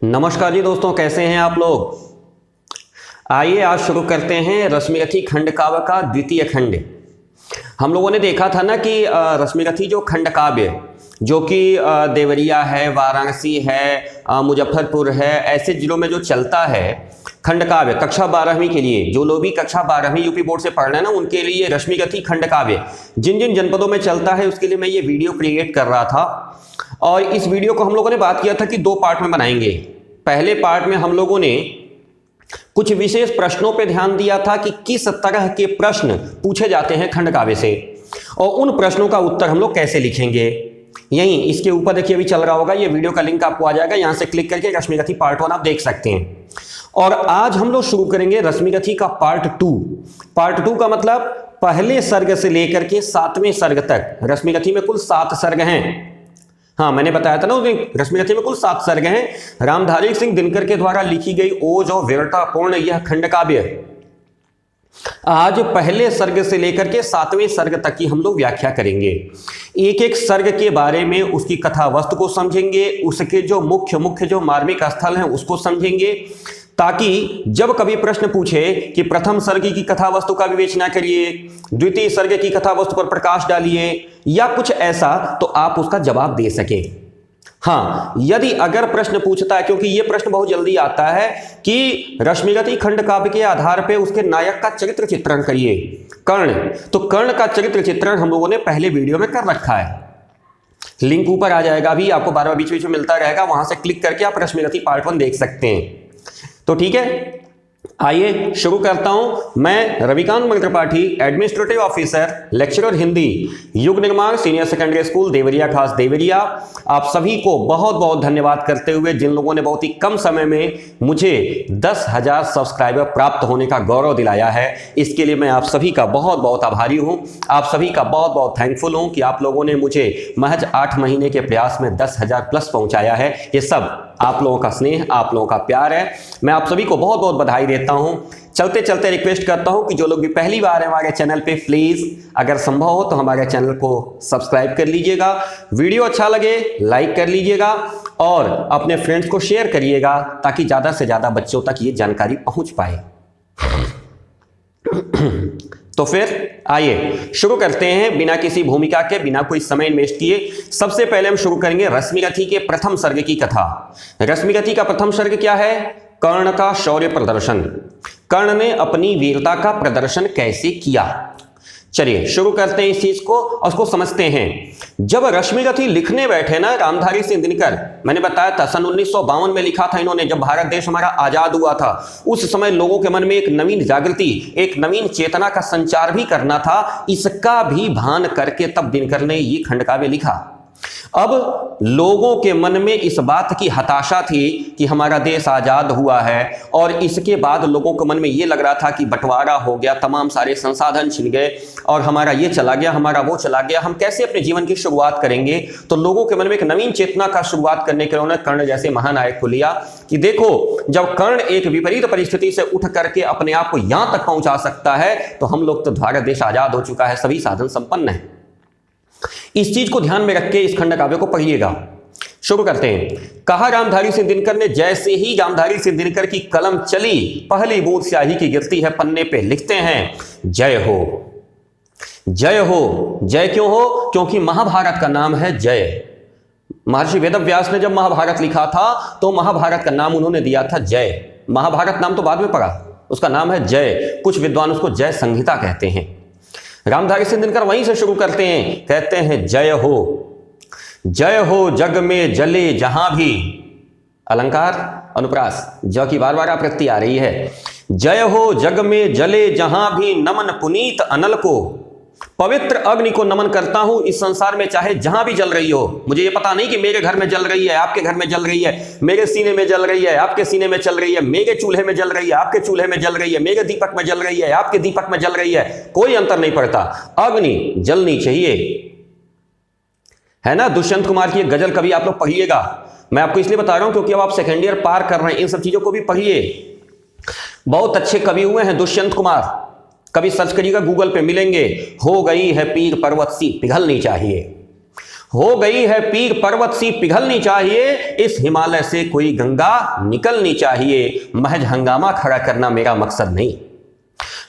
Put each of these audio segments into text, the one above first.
नमस्कार जी दोस्तों, कैसे हैं आप लोग। आइए आज शुरू करते हैं रश्मिरथी खंड काव्य का द्वितीय खंड। हम लोगों ने देखा था ना कि रश्मिरथी जो खंड काव्य जो कि देवरिया है, वाराणसी है, मुजफ्फरपुर है, ऐसे जिलों में जो चलता है खंड काव्य कक्षा 12वीं के लिए, जो लोग भी कक्षा 12वीं यूपी बोर्ड से पढ़ रहे हैं ना, उनके लिए रश्मिरथी खंड काव्य जिन जिन जनपदों में चलता है उसके लिए मैं ये वीडियो क्रिएट कर रहा था। और इस वीडियो को हम लोगों ने बात किया था कि 2 पार्ट में बनाएंगे। पहले पार्ट में हम लोगों ने कुछ विशेष प्रश्नों पे ध्यान दिया था कि किस तरह के प्रश्न पूछे जाते हैं खंड काव्य से और उन प्रश्नों का उत्तर हम लोग कैसे लिखेंगे। यहीं इसके ऊपर देखिए अभी चल रहा होगा, ये वीडियो का लिंक आपको आ जाएगा, यहां से क्लिक करके रश्मिरथी पार्ट 1 आप देख सकते हैं। और आज हम लोग शुरू करेंगे रश्मिरथी का पार्ट 2। पार्ट 2 का मतलब पहले सर्ग से लेकर के 7वें सर्ग तक। रश्मिरथी में कुल 7 सर्ग हैं। हाँ, मैंने बताया था ना रश्मिरथी में कुल 7 सर्ग हैं। रामधारी सिंह दिनकर के द्वारा लिखी गई ओज और वीरतापूर्ण यह खंड काव्य आज पहले सर्ग से लेकर के 7वें सर्ग तक की हम लोग व्याख्या करेंगे। एक एक सर्ग के बारे में उसकी कथा वस्तु को समझेंगे, उसके जो मुख्य जो मार्मिक स्थल हैं उसको समझेंगे, ताकि जब कभी प्रश्न पूछे कि प्रथम सर्ग की कथा वस्तु का विवेचना करिए, द्वितीय सर्ग की कथा वस्तु पर प्रकाश डालिए या कुछ ऐसा, तो आप उसका जवाब दे सके। हाँ, यदि अगर प्रश्न पूछता है, क्योंकि यह प्रश्न बहुत जल्दी आता है कि रश्मिरथी खंड काव्य के आधार पर उसके नायक का चरित्र चित्रण करिए, कर्ण। तो कर्ण का चरित्र चित्रण हम लोगों ने पहले वीडियो में कर रखा है, लिंक ऊपर आ जाएगा, अभी आपको बार-बार बीच बीच में मिलता रहेगा, वहां से क्लिक करके आप रश्मिरथी पार्ट 1 देख सकते हैं। तो ठीक है, आइए शुरू करता हूं। मैं Ravikant Mantrapathi, administrative officer, lecturer Hindi, Yug Nirman senior secondary school Deoria खास देवरिया। आप सभी को बहुत बहुत धन्यवाद करते हुए जिन लोगों ने बहुत ही कम समय में मुझे 10,000 सब्सक्राइबर प्राप्त होने का गौरव दिलाया है, इसके लिए मैं आप सभी का बहुत बहुत आभारी हूं। आप सभी का बहुत बहुत थैंकफुल हूं कि आप लोगों ने मुझे महज 8 महीने के प्रयास में 10,000 प्लस पहुंचाया है। ये सब आप लोगों का स्नेह, आप लोगों का प्यार है। मैं आप सभी को बहुत बहुत बधाई देता हूं। चलते चलते रिक्वेस्ट करता हूं कि जो लोग भी पहली बार हैं हमारे चैनल पे, प्लीज अगर संभव हो तो हमारे चैनल को सब्सक्राइब कर लीजिएगा, वीडियो अच्छा लगे लाइक कर लीजिएगा और अपने फ्रेंड्स को शेयर करिएगा, ताकि ज्यादा से ज्यादा बच्चों तक ये जानकारी पहुंच पाए। तो फिर आइए शुरू करते हैं बिना किसी भूमिका के, बिना कोई समय इन्वेस्ट किए। सबसे पहले हम शुरू करेंगे रश्मिरथी के प्रथम सर्ग की कथा। रश्मिरथी का प्रथम सर्ग क्या है? कर्ण का शौर्य प्रदर्शन। कर्ण ने अपनी वीरता का प्रदर्शन कैसे किया, चलिए शुरू करते हैं इस चीज को और उसको समझते हैं। जब रश्मिरथी लिखने बैठे ना रामधारी सिंह दिनकर, मैंने बताया था सन 1952 में लिखा था इन्होंने, जब भारत देश हमारा आजाद हुआ था। उस समय लोगों के मन में एक नवीन जागृति, एक नवीन चेतना का संचार भी करना था, इसका भी भान करके तब दिनकर ने ये खंड काव्य लिखा। अब लोगों के मन में इस बात की हताशा थी कि हमारा देश आजाद हुआ है और इसके बाद लोगों के मन में यह लग रहा था कि बंटवारा हो गया, तमाम सारे संसाधन छिन गए और हमारा ये चला गया, हमारा वो चला गया, हम कैसे अपने जीवन की शुरुआत करेंगे। तो लोगों के मन में एक नवीन चेतना का शुरुआत करने के लिए उन्होंने कर्ण जैसे महानायक को लिया कि देखो, जब कर्ण एक विपरीत परिस्थिति से उठ करके अपने आप को यहां तक पहुंचा सकता है, तो हम लोग तो भारत देश आजाद हो चुका है, सभी साधन संपन्न है। इस चीज को ध्यान में रख के इस खंड काव्य को पढ़िएगा। शुरू करते हैं। कहा रामधारी सिंह दिनकर ने, जैसे ही रामधारी सिंह दिनकर की कलम चली, पहली बूंद स्याही की गिरती है पन्ने पे, लिखते हैं जय हो। जय हो, जय क्यों हो? क्योंकि महाभारत का नाम है जय। महर्षि वेदव्यास ने जब महाभारत लिखा था तो महाभारत का नाम उन्होंने दिया था जय। महाभारत नाम तो बाद में पड़ा, उसका नाम है जय। कुछ विद्वान उसको जय संहिता कहते हैं। रामधारी सिंह दिनकर वहीं से शुरू करते हैं, कहते हैं जय हो। जय हो जग में जले जहां भी, अलंकार अनुप्रास, ज की बार बार आवृत्ति आ रही है। जय हो जग में जले जहां भी, नमन पुनीत अनल को। पवित्र अग्नि को नमन करता हूं इस संसार में चाहे जहां भी जल रही हो। मुझे ये पता नहीं कि मेरे घर में जल रही है, आपके घर में जल रही है, मेरे सीने में जल रही है, आपके सीने में जल रही है, मेरे चूल्हे में जल रही है, आपके चूल्हे में जल रही है, मेरे दीपक में जल रही है, आपके दीपक में जल रही है, कोई अंतर नहीं पड़ता, अग्नि जलनी चाहिए, है ना। दुष्यंत कुमार की एक गजल कभी आप लोग पढ़िएगा। मैं आपको इसलिए बता रहा हूं क्योंकि अब आप सेकेंड ईयर पार कर रहे हैं, इन सब चीजों को भी पढ़िए। बहुत अच्छे कवि हुए हैं दुष्यंत कुमार, कभी सर्च करिएगा गूगल पे मिलेंगे। हो गई है पीर पर्वत सी पिघलनी चाहिए, हो गई है पीर पर्वत सी पिघलनी चाहिए, इस हिमालय से कोई गंगा निकलनी चाहिए। महज हंगामा खड़ा करना मेरा मकसद नहीं,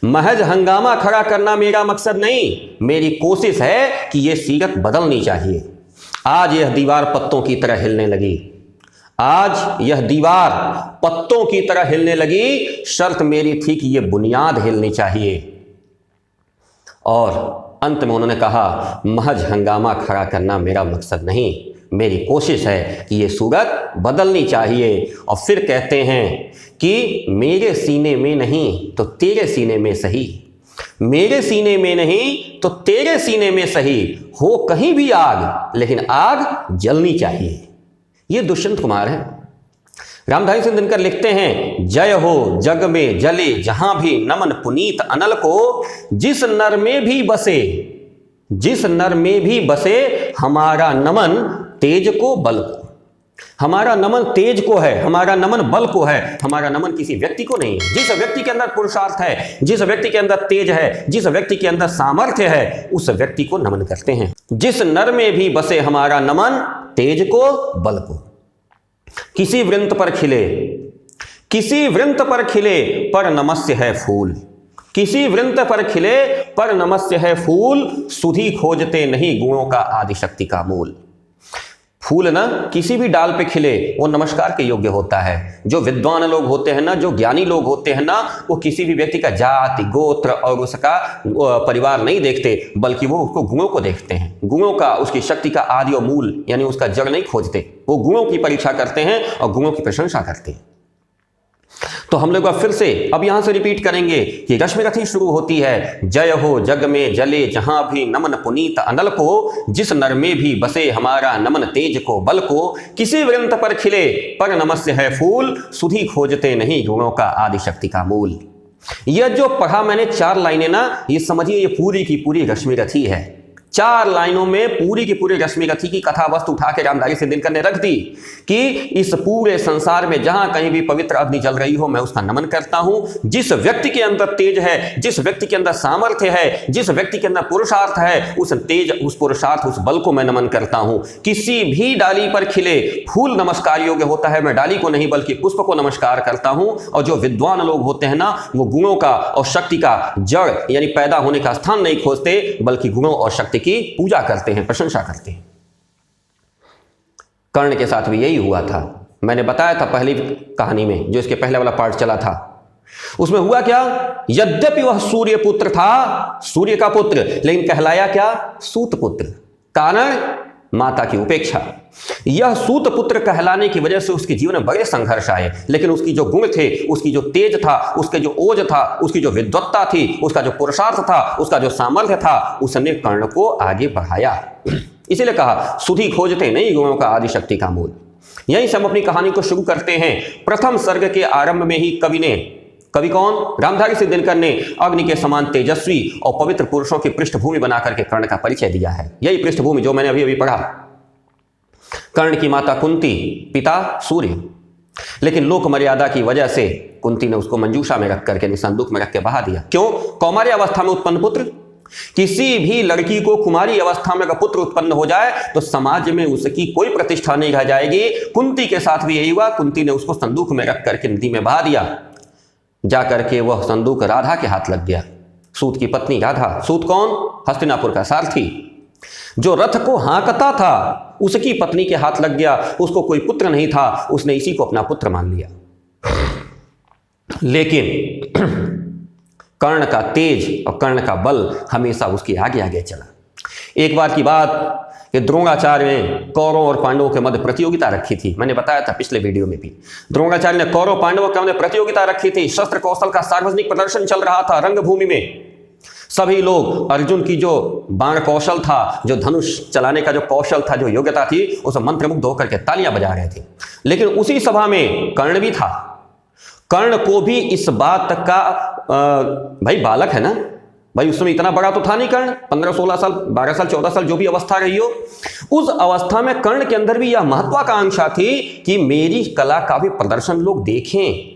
महज हंगामा खड़ा करना मेरा मकसद नहीं, मेरी कोशिश है कि यह सीरत बदलनी चाहिए। आज यह दीवार पत्तों की तरह हिलने लगी, आज यह दीवार पत्तों की तरह हिलने लगी, शर्त मेरी थी कि यह बुनियाद हिलनी चाहिए। और अंत में उन्होंने कहा, महज हंगामा खड़ा करना मेरा मकसद नहीं, मेरी कोशिश है कि ये सूरत बदलनी चाहिए। और फिर कहते हैं कि मेरे सीने में नहीं तो तेरे सीने में सही, मेरे सीने में नहीं तो तेरे सीने में सही, हो कहीं भी आग लेकिन आग जलनी चाहिए। ये दुष्यंत कुमार है। रामधारी सिंह दिनकर लिखते हैं, जय हो जग में जले जहां भी नमन पुनीत अनल को, जिस नर में भी बसे, जिस नर में भी बसे हमारा नमन तेज को बल को। हमारा नमन तेज को है, हमारा नमन बल को है, हमारा नमन किसी व्यक्ति को नहीं है। जिस व्यक्ति के अंदर पुरुषार्थ है, जिस व्यक्ति के अंदर तेज है, जिस व्यक्ति के अंदर सामर्थ्य है, उस व्यक्ति को नमन करते हैं। जिस नर में भी बसे हमारा नमन तेज को बल को। किसी वृंत पर खिले, किसी वृंत पर खिले पर नमस्य है फूल, किसी वृंत पर खिले पर नमस्य है फूल, सुधि खोजते नहीं गुणों का आदिशक्ति का मूल। फूल ना किसी भी डाल पे खिले वो नमस्कार के योग्य होता है। जो विद्वान लोग होते हैं ना, जो ज्ञानी लोग होते हैं ना, वो किसी भी व्यक्ति का जाति गोत्र और उसका परिवार नहीं देखते, बल्कि वो उसको गुणों को देखते हैं। गुणों का, उसकी शक्ति का आदि और मूल यानी उसका जड़ नहीं खोजते, वो गुणों की परीक्षा करते हैं और गुणों की प्रशंसा करते हैं। तो हम लोग फिर से अब यहां से रिपीट करेंगे कि रश्मिरथी शुरू होती है, जय हो जग में जले जहां भी नमन पुनीत अनल को, जिस नर में भी बसे हमारा नमन तेज को बल को, किसी वृंत पर खिले पर नमस्य है फूल, सुधि खोजते नहीं गुणों का आदिशक्ति का मूल। यह जो पढ़ा मैंने 4 लाइनें ना, ये समझिए ये पूरी की पूरी रश्मिरथी है। 4 लाइनों में पूरी की पूरी रश्मिरथी की कथा वस्तु उठा के रामधारी सिंह दिनकर ने रख दी कि इस पूरे संसार में जहां कहीं भी पवित्र अग्नि जल रही हो, मैं उसका नमन करता हूं। जिस व्यक्ति के अंदर तेज है, जिस व्यक्ति के अंदर सामर्थ्य है, जिस व्यक्ति के अंदर पुरुषार्थ है, उस तेज, उस पुरुषार्थ, उस बल को मैं नमन करता हूं। किसी भी डाली पर खिले फूल नमस्कार योग्य होता है, मैं डाली को नहीं बल्कि पुष्प को नमस्कार करता हूं। और जो विद्वान लोग होते हैं ना, वो गुणों का और शक्ति का जड़ यानी पैदा होने का स्थान नहीं खोजते, बल्कि गुणों और शक्ति की पूजा करते हैं, प्रशंसा करते हैं। कर्ण के साथ भी यही हुआ था। मैंने बताया था पहली कहानी में, जो इसके पहले वाला पार्ट चला था, उसमें हुआ क्या, यद्यपि वह सूर्य पुत्र था, सूर्य का पुत्र, लेकिन कहलाया क्या, सूत पुत्र। कारण माता की उपेक्षा। यह सूत पुत्र कहलाने की वजह से उसके जीवन में बड़े संघर्ष आए, लेकिन उसकी जो गुण थे, उसकी जो तेज था, उसके जो ओज था, उसकी जो विद्वत्ता थी, उसका जो पुरुषार्थ था, उसका जो सामर्थ्य था, उसने कर्ण को आगे बढ़ाया। इसीलिए कहा, सुधि खोजते नहीं गुणों का आदिशक्ति का मूल। यहीं से हम अपनी कहानी को शुरू करते हैं। प्रथम सर्ग के आरंभ में ही कवि कौन, रामधारी सिंह दिनकर ने अग्नि के समान तेजस्वी और पवित्र पुरुषों की पृष्ठभूमि बनाकर के कर्ण का परिचय दिया है। यही पृष्ठभूमि जो मैंने अभी अभी पढ़ा। कर्ण की माता कुंती, पिता सूर्य, लेकिन लोक मर्यादा की वजह से कुंती ने उसको मंजूषा में रख करके, संदूक में रख के बहा दिया। क्यों, कौमार्य अवस्था में उत्पन्न पुत्र, किसी भी लड़की को कुमारी अवस्था में अगर पुत्र उत्पन्न हो जाए तो समाज में उसकी कोई प्रतिष्ठा नहीं रह जाएगी। कुंती के साथ भी यही हुआ। कुंती ने उसको संदूक में रख करके नदी में बहा दिया। जाकर के वह संदूक राधा के हाथ लग गया, सूत की पत्नी राधा। सूत कौन, हस्तिनापुर का सारथी, जो रथ को हाँकता था, उसकी पत्नी के हाथ लग गया। उसको कोई पुत्र नहीं था, उसने इसी को अपना पुत्र मान लिया। लेकिन कर्ण का तेज और कर्ण का बल हमेशा उसके आगे आगे चला। एक बार की बात कि द्रोणाचार्य ने कौरवों और पांडवों के मध्य प्रतियोगिता रखी थी। मैंने बताया था पिछले वीडियो में भी। द्रोणाचार्य ने कौरव पांडवों के मध्य प्रतियोगिता रखी थी। शस्त्र कौशल का सार्वजनिक प्रदर्शन चल रहा था रंगभूमि में। सभी लोग, अर्जुन की जो बाण कौशल था, जो धनुष चलाने का जो कौशल था, जो योग्यता थी, उस मंत्रमुग्ध होकर के तालियां बजा रहे थे। लेकिन उसी सभा में कर्ण भी था। कर्ण को भी इस बात का भाई बालक है ना, भाई उस समय इतना बड़ा तो था नहीं कर्ण, 15-16 साल, 12 साल, 14 साल जो भी अवस्था रही हो, उस अवस्था में कर्ण के अंदर भी यह महत्वाकांक्षा थी कि मेरी कला का भी प्रदर्शन लोग देखें।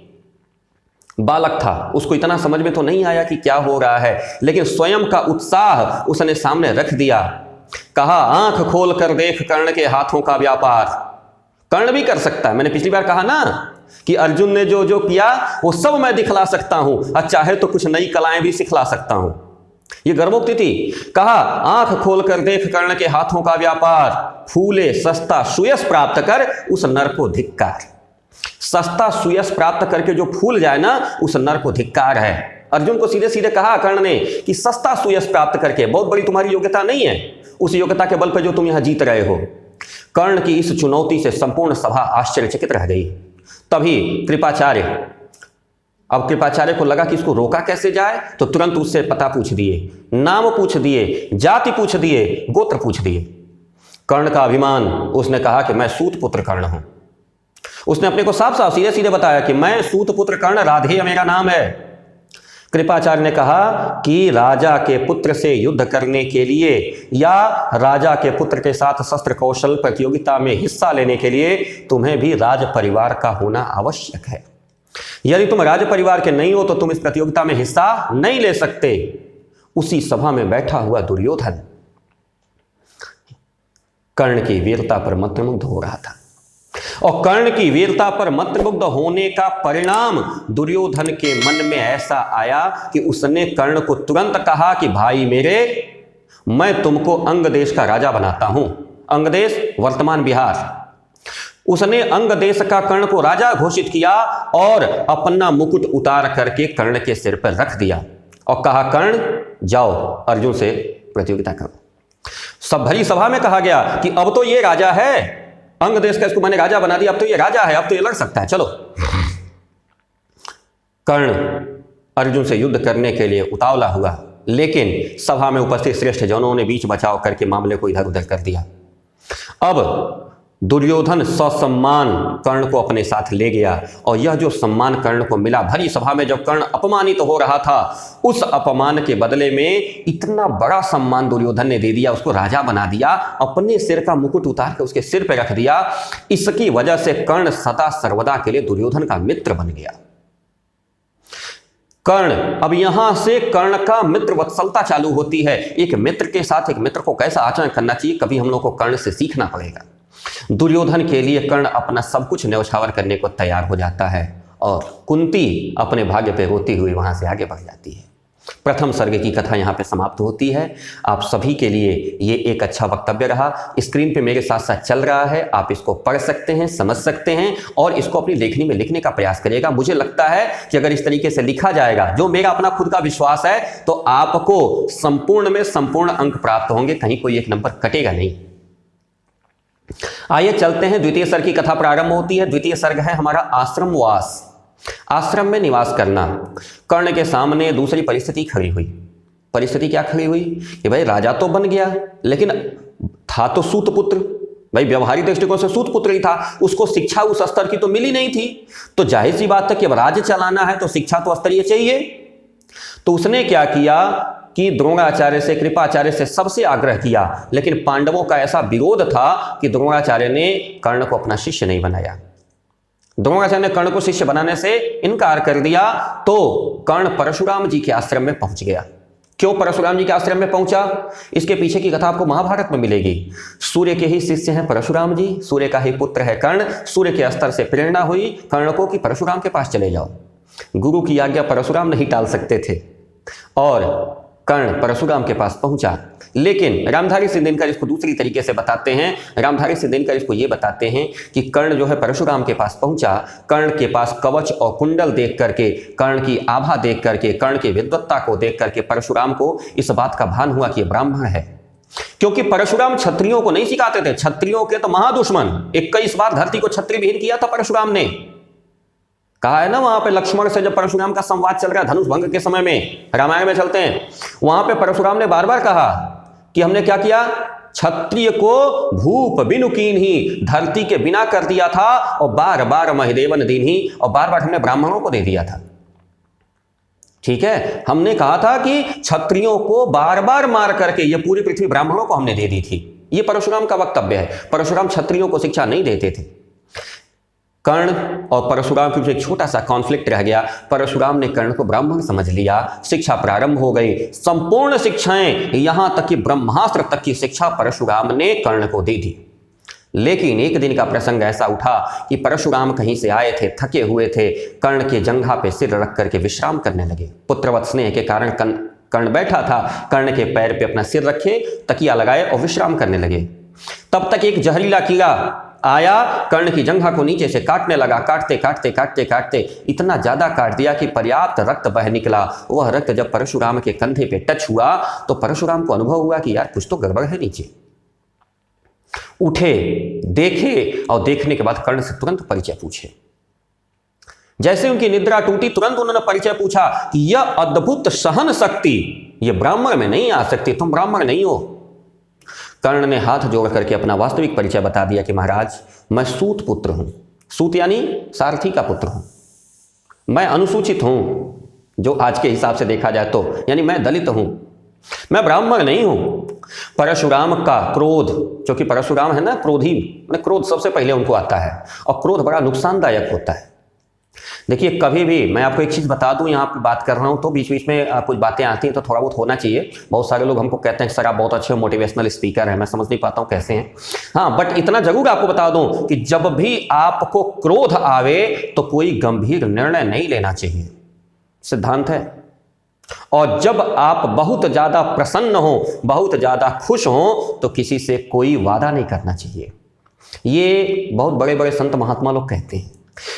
बालक था, उसको इतना समझ में तो नहीं आया कि क्या हो रहा है, लेकिन स्वयं का उत्साह उसने सामने रख दिया। कहा आंख खोल कर देख कर्ण के हाथों का व्यापार। कर्ण भी कर सकता है, मैंने पिछली बार कहा ना कि अर्जुन ने जो जो किया वो सब मैं दिखला सकता हूं, और चाहे तो कुछ नई कलाएं भी सिखला सकता हूं। ये गर्भोक्ति थी। कहा आंख खोल कर देख कर्ण के हाथों का व्यापार, फूले सस्ता सुयश प्राप्त कर उस नर को धिक्कार। सस्ता सुयश प्राप्त करके जो फूल जाए ना, उस नर को धिक्कार है। अर्जुन को सीधे सीधे कहा कर्ण ने कि सस्ता सुयश प्राप्त करके, बहुत बड़ी तुम्हारी योग्यता नहीं है, उस योग्यता के बल पर जो तुम यहां जीत रहे हो। कर्ण की इस चुनौती से संपूर्ण सभा आश्चर्यचकित रह गई। तभी कृपाचार्य, अब कृपाचार्य को लगा कि इसको रोका कैसे जाए, तो तुरंत उससे पता पूछ दिए, नाम पूछ दिए, जाति पूछ दिए, गोत्र पूछ दिए। कर्ण का अभिमान, उसने कहा कि मैं सूत पुत्र कर्ण हूं। उसने अपने को साफ साफ सीधे सीधे बताया कि मैं सूत पुत्र कर्ण, राधेय मेरा नाम है। कृपाचार्य ने कहा कि राजा के पुत्र से युद्ध करने के लिए या राजा के पुत्र के साथ शस्त्र कौशल प्रतियोगिता में हिस्सा लेने के लिए तुम्हें भी राज परिवार का होना आवश्यक है। यदि तुम राज परिवार के नहीं हो तो तुम इस प्रतियोगिता में हिस्सा नहीं ले सकते। उसी सभा में बैठा हुआ दुर्योधन कर्ण की वीरता पर मंत्रमुग्ध हो रहा था, और कर्ण की वीरता पर मंत्रमुग्ध होने का परिणाम दुर्योधन के मन में ऐसा आया कि उसने कर्ण को तुरंत कहा कि भाई मेरे, मैं तुमको अंग देश का राजा बनाता हूं। अंग देश वर्तमान बिहार। उसने अंग देश का कर्ण को राजा घोषित किया और अपना मुकुट उतार करके कर्ण के सिर पर रख दिया और कहा कर्ण जाओ अर्जुन से प्रतियोगिता करो। सब भरी सभा में कहा गया कि अब तो ये राजा है, अंग देश का इसको मैंने राजा बना दिया, अब तो ये राजा है, अब तो ये लड़ सकता है, चलो। कर्ण अर्जुन से युद्ध करने के लिए उतावला हुआ, लेकिन सभा में उपस्थित श्रेष्ठ जनों ने बीच बचाव करके मामले को इधर उधर कर दिया। अब दुर्योधन ससम्मान कर्ण को अपने साथ ले गया, और यह जो सम्मान कर्ण को मिला, भरी सभा में जब कर्ण अपमानित हो रहा था, उस अपमान के बदले में इतना बड़ा सम्मान दुर्योधन ने दे दिया, उसको राजा बना दिया, अपने सिर का मुकुट उतार के उसके सिर पर रख दिया। इसकी वजह से कर्ण सदा सर्वदा के लिए दुर्योधन का मित्र बन गया। कर्ण, अब यहां से कर्ण का मित्र वत्सलता चालू होती है। एक मित्र के साथ एक मित्र को कैसा आचरण करना चाहिए, कभी हम लोग को कर्ण से सीखना पड़ेगा। दुर्योधन के लिए कर्ण अपना सब कुछ न्यौछावर करने को तैयार हो जाता है, और कुंती अपने भाग्य पे रोती हुई वहां से आगे बढ़ जाती है। प्रथम सर्ग की कथा यहाँ पे समाप्त होती है। आप सभी के लिए ये एक अच्छा वक्तव्य रहा। स्क्रीन पे मेरे साथ साथ चल रहा है, आप इसको पढ़ सकते हैं, समझ सकते हैं, और इसको अपनी लेखनी में लिखने का प्रयास करिएगा। मुझे लगता है कि अगर इस तरीके से लिखा जाएगा, जो मेरा अपना खुद का विश्वास है, तो आपको संपूर्ण में संपूर्ण अंक प्राप्त होंगे, कहीं कोई एक नंबर कटेगा नहीं। आइए चलते हैं, द्वितीय सर्ग की कथा प्रारंभ होती है। द्वितीय सर्ग है हमारा आश्रमवास, आश्रम में निवास करना। कर्ण के सामने दूसरी परिस्थिति खड़ी हुई। परिस्थिति क्या खड़ी हुई कि भाई राजा तो बन गया, लेकिन था तो सूत पुत्र, भाई व्यवहारिक दृष्टिकोण से सूत पुत्र ही था, उसको शिक्षा उस स्तर की तो मिली नहीं थी। तो जाहिर सी बात है कि अब राज्य चलाना है तो शिक्षा तो स्तरीय चाहिए। तो उसने क्या किया कि द्रोणाचार्य से, कृपाचार्य से सबसे आग्रह किया, लेकिन पांडवों का ऐसा विरोध था कि द्रोणाचार्य ने कर्ण को अपना शिष्य नहीं बनाया। द्रोणाचार्य ने कर्ण को शिष्य बनाने से इनकार कर दिया। तो कर्ण परशुराम जी के आश्रम में पहुंच गया। क्यों परशुराम जी के आश्रम में पहुंचा, इसके पीछे की कथा आपको महाभारत में मिलेगी। सूर्य के ही शिष्य हैं परशुराम जी, सूर्य का ही पुत्र है कर्ण। सूर्य के स्तर से प्रेरणा हुई कर्ण को कि परशुराम के पास चले जाओ। गुरु की आज्ञा परशुराम नहीं टाल सकते थे, और कर्ण परशुराम के पास पहुंचा। लेकिन रामधारी सिंह इसको दूसरी तरीके से बताते हैं। रामधारी सिंह इसको ये बताते हैं कि कर्ण जो है परशुराम के पास पहुंचा, कर्ण के पास कवच और कुंडल देख करके, कर्ण की आभा देख करके, कर्ण की विद्वत्ता को देख करके परशुराम को इस बात का भान हुआ कि ये ब्राह्मण है। क्योंकि परशुराम क्षत्रियों को नहीं सिखाते थे, क्षत्रियों के तो महादुश्मन, 21 बार धरती को क्षत्रिय विहीन किया था परशुराम ने। कहा है ना, वहां पे लक्ष्मण से जब परशुराम का संवाद चल रहा है धनुष भंग के समय में, रामायण में चलते हैं, वहां पे परशुराम ने बार बार कहा कि हमने क्या किया, क्षत्रिय को भूप बिनु कीन्ही, धरती के बिना कर दिया था, और बार बार महिदेवन दीन्ही, और बार बार हमने ब्राह्मणों को दे दिया था। ठीक है, हमने कहा था कि क्षत्रियों को बार बार मार करके ये पूरी पृथ्वी ब्राह्मणों को हमने दे दी थी। ये परशुराम का वक्तव्य है। परशुराम क्षत्रियों को शिक्षा नहीं देते थे। कर्ण और परशुराम के बीच एक छोटा सा कॉन्फ्लिक्ट रह गया। परशुराम ने कर्ण को ब्राह्मण समझ लिया, शिक्षा प्रारंभ हो गई। संपूर्ण शिक्षाएं, यहां तक कि ब्रह्मास्त्र तक की शिक्षा परशुराम ने कर्ण को दी थी। लेकिन एक दिन का प्रसंग ऐसा उठा कि परशुराम कहीं से आए थे, थके हुए थे, कर्ण के जंघा पे सिर रख करके विश्राम करने लगे। पुत्रवत स्नेह के कारण कर्ण बैठा था, कर्ण के पैर पे अपना सिर रखे, तकिया लगाए और विश्राम करने लगे। तब तक एक जहरीला कीड़ा आया, कर्ण की जंघा को नीचे से काटने लगा। काटते काटते काटते काटते इतना ज्यादा काट दिया कि पर्याप्त रक्त बह निकला। वह रक्त जब परशुराम के कंधे पे टच हुआ तो परशुराम को अनुभव हुआ कि यार कुछ तो गड़बड़ है नीचे। उठे, देखे और देखने के बाद कर्ण से तुरंत परिचय पूछे। जैसे उनकी निद्रा टूटी, तुरंत उन्होंने परिचय पूछा कि यह अद्भुत सहन शक्ति यह ब्राह्मण में नहीं आ सकती, तुम ब्राह्मण नहीं हो। कर्ण ने हाथ जोड़ करके अपना वास्तविक परिचय बता दिया कि महाराज, मैं सूत पुत्र हूं। सूत यानी सारथी का पुत्र हूं। मैं अनुसूचित हूं, जो आज के हिसाब से देखा जाए तो, यानी मैं दलित हूं, मैं ब्राह्मण नहीं हूं। परशुराम का क्रोध, क्योंकि परशुराम है ना क्रोधी, क्रोध सबसे पहले उनको आता है और क्रोध बड़ा नुकसानदायक होता है। देखिए, कभी भी मैं आपको एक चीज़ बता दूं, यहाँ पे बात कर रहा हूँ तो बीच बीच में कुछ बातें आती हैं तो थोड़ा बहुत होना चाहिए। बहुत सारे लोग हमको कहते हैं कि सर आप बहुत अच्छे मोटिवेशनल स्पीकर हैं, मैं समझ नहीं पाता हूँ कैसे हैं। हाँ, बट इतना जरूर आपको बता दूं कि जब भी आपको क्रोध आवे तो कोई गंभीर निर्णय नहीं लेना चाहिए, सिद्धांत है। और जब आप बहुत ज़्यादा प्रसन्न हो, बहुत ज़्यादा खुश हो, तो किसी से कोई वादा नहीं करना चाहिए। ये बहुत बड़े बड़े संत महात्मा लोग कहते हैं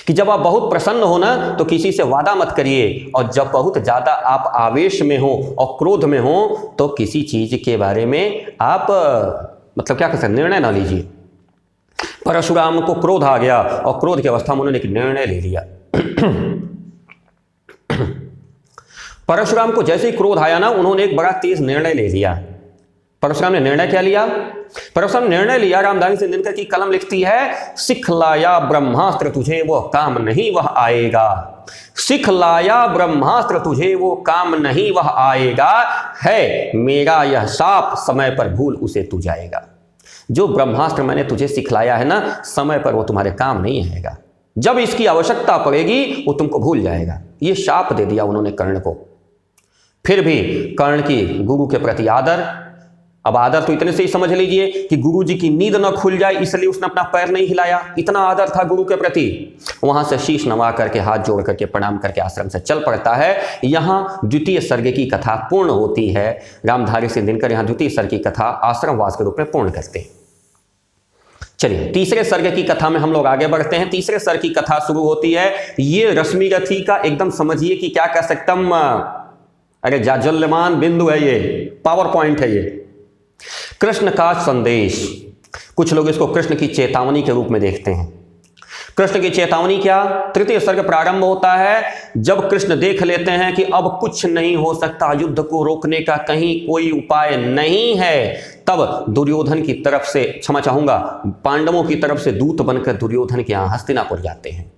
कि जब आप बहुत प्रसन्न हो ना तो किसी से वादा मत करिए, और जब बहुत ज़्यादा आप आवेश में हो और क्रोध में हो तो किसी चीज़ के बारे में आप मतलब क्या कर सकते, निर्णय ना लीजिए। परशुराम को क्रोध आ गया और क्रोध की अवस्था में उन्होंने एक निर्णय ले लिया। परशुराम को जैसे ही क्रोध आया ना, उन्होंने एक बड़ा तेज निर्णय ले लिया। परशुराम ने निर्णय क्या लिया? परशुराम निर्णय लिया, रामधारी सिंह दिनकर की कलम लिखती है, सिखलाया ब्रह्मास्त्र तुझे वो काम नहीं वह आएगा। सिखलाया ब्रह्मास्त्र तुझे वो काम नहीं वह आएगा, है मेरा यह शाप समय पर भूल उसे तू जाएगा। जो ब्रह्मास्त्र मैंने तुझे सिखलाया है ना, समय पर वो तुम्हारे काम नहीं आएगा, जब इसकी आवश्यकता पड़ेगी वो तुमको भूल जाएगा। ये शाप दे दिया उन्होंने कर्ण को। फिर भी कर्ण की गुरु के प्रति आदर, अब आदर तो इतने से ही समझ लीजिए कि गुरु जी की नींद न खुल जाए इसलिए उसने अपना पैर नहीं हिलाया, इतना आदर था गुरु के प्रति। वहां से शीश नवा करके, हाथ जोड़ करके, प्रणाम करके आश्रम से चल पड़ता है। यहां द्वितीय सर्ग की कथा पूर्ण होती है। रामधारी सिंह दिनकर यहां द्वितीय सर्ग की कथा आश्रमवास के रूप में पूर्ण करते हैं। चलिए, तीसरे सर्ग की कथा में हम लोग आगे बढ़ते हैं। तीसरे सर्ग की कथा शुरू होती है। ये रश्मिरथी का एकदम समझिए कि क्या कह सकता हूं, अरे जाज्वल्यमान बिंदु है, ये पावर पॉइंट है। ये कृष्ण का संदेश, कुछ लोग इसको कृष्ण की चेतावनी के रूप में देखते हैं। कृष्ण की चेतावनी क्या? तृतीय सर्ग प्रारंभ होता है जब कृष्ण देख लेते हैं कि अब कुछ नहीं हो सकता, युद्ध को रोकने का कहीं कोई उपाय नहीं है। तब दुर्योधन की तरफ से, क्षमा चाहूंगा, पांडवों की तरफ से दूत बनकर दुर्योधन के यहां हस्तिनापुर जाते हैं।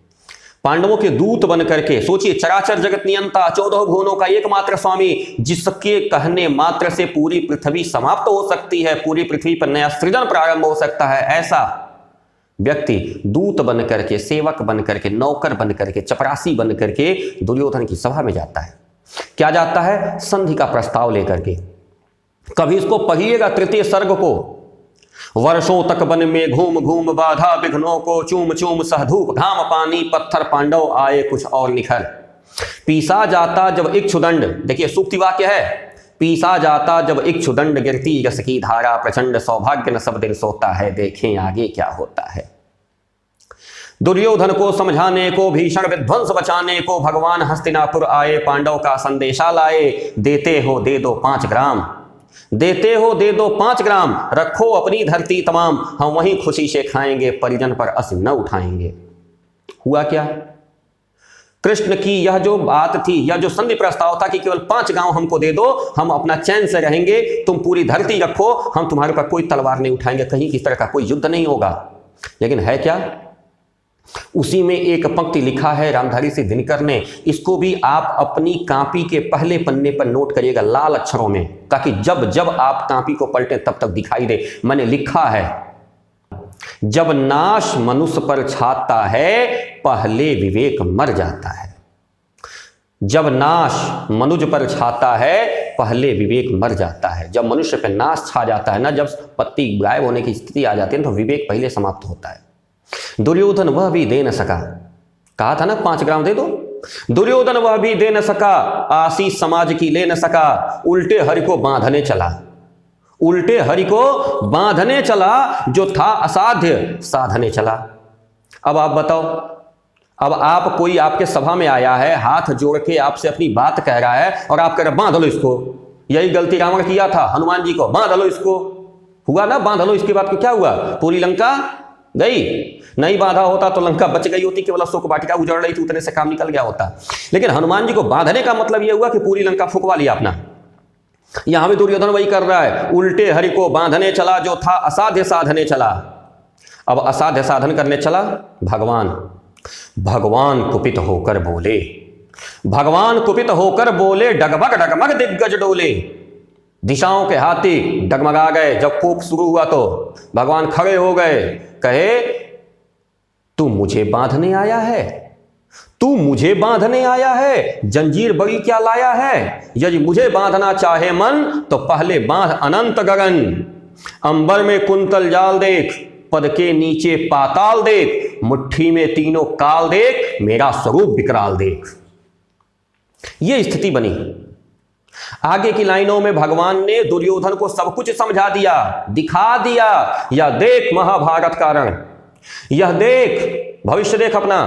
पांडवों के दूत बन करके, सोचिए, चराचर जगत नियंता, 14 भुवनों का एकमात्र स्वामी, जिसके कहने मात्र से पूरी पृथ्वी समाप्त हो सकती है, पूरी पृथ्वी पर नया सृजन प्रारंभ हो सकता है, ऐसा व्यक्ति दूत बन करके, सेवक बन करके, नौकर बन करके, चपरासी बन करके दुर्योधन की सभा में जाता है। क्या जाता है? संधि का प्रस्ताव लेकर के। कभी इसको पढ़िएगा तृतीय सर्ग को। वर्षों तक वन में घूम घूम बाधा विघ्नों को, चूम चूम सहधूप घाम पानी पत्थर, पांडव आए कुछ और निखर। पीसा जाता जब इक्षुदंड, देखिए सूक्ति वाक्य है, पीसा जाता जब इक्षुदंड गिरती रस की धारा, प्रचंड सौभाग्य न सब दिन सोता है, देखें आगे क्या होता है। दुर्योधन को समझाने को, भीषण विध्वंस बचाने को भगवान हस्तिनापुर आए, पांडव का संदेशा लाए। देते हो दे दो 5 ग्राम, देते हो दे दो 5 ग्राम, रखो अपनी धरती तमाम, हम वहीं खुशी से खाएंगे, परिजन पर अस न उठाएंगे। हुआ क्या? कृष्ण की यह जो बात थी, यह जो संधि प्रस्ताव था कि केवल 5 गांव हमको दे दो, हम अपना चैन से रहेंगे, तुम पूरी धरती रखो, हम तुम्हारे पर कोई तलवार नहीं उठाएंगे, कहीं किस तरह का कोई युद्ध नहीं होगा। लेकिन है क्या? उसी में एक पंक्ति लिखा है रामधारी सिंह दिनकर ने, इसको भी आप अपनी कॉपी के पहले पन्ने पर नोट करिएगा लाल अक्षरों में, ताकि जब जब आप कॉपी को पलटें तब तक दिखाई दे। मैंने लिखा है, जब नाश मनुष्य पर छाता है, पहले विवेक मर जाता है। जब नाश मनुष्य पर छाता है, पहले विवेक मर जाता है। जब मनुष्य पर नाश छा जाता है ना, जब पत्ती गायब होने की स्थिति आ जाती है तो विवेक पहले समाप्त होता है। दुर्योधन वह भी दे न सका, कहा था ना 5 ग्राम दे दो। दुर्योधन वह भी दे न सका, आशीष समाज की ले न सका, उल्टे हरि को बांधने चला। उल्टे हरि को बांधने चला, जो था असाध्य साधने चला। अब आप बताओ, अब आप कोई आपके सभा में आया है, हाथ जोड़ के आपसे अपनी बात कह रहा है और आप कह रहे बांध लो इसको। यही गलती रावण किया था हनुमान जी को, बांध लो इसको। हुआ ना बांध लो, इसके बाद को क्या हुआ? पूरी लंका गई। नहीं बांधा होता तो लंका बच गई होती, केवल अशोक वाटिका उजड़ रही थी, उतने से काम निकल गया होता। लेकिन हनुमान जी को बांधने का मतलब यह हुआ कि पूरी लंका फुकवा लिया अपना। यहां भी दुर्योधन वही कर रहा है, उल्टे हरि को बांधने चला, जो था असाध्य साधने चला। अब असाध्य साधन करने चला भगवान कुपित होकर बोले, भगवान कुपित होकर बोले, डगमग डगमग दिग्गज डोले। दिशाओं के हाथी डगमगा गए। जब कोप शुरू हुआ तो भगवान खड़े हो गए, कहे तू मुझे बांधने आया है, तू मुझे बांधने आया है, जंजीर बड़ी क्या लाया है? यदि मुझे बांधना चाहे मन तो पहले बांध अनंत गगन। अंबर में कुंतल जाल देख, पद के नीचे पाताल देख, मुट्ठी में तीनों काल देख, मेरा स्वरूप विकराल देख। यह स्थिति बनी। आगे की लाइनों में भगवान ने दुर्योधन को सब कुछ समझा दिया, दिखा दिया। यह देख महाभारत का रण, यह देख भविष्य देख अपना,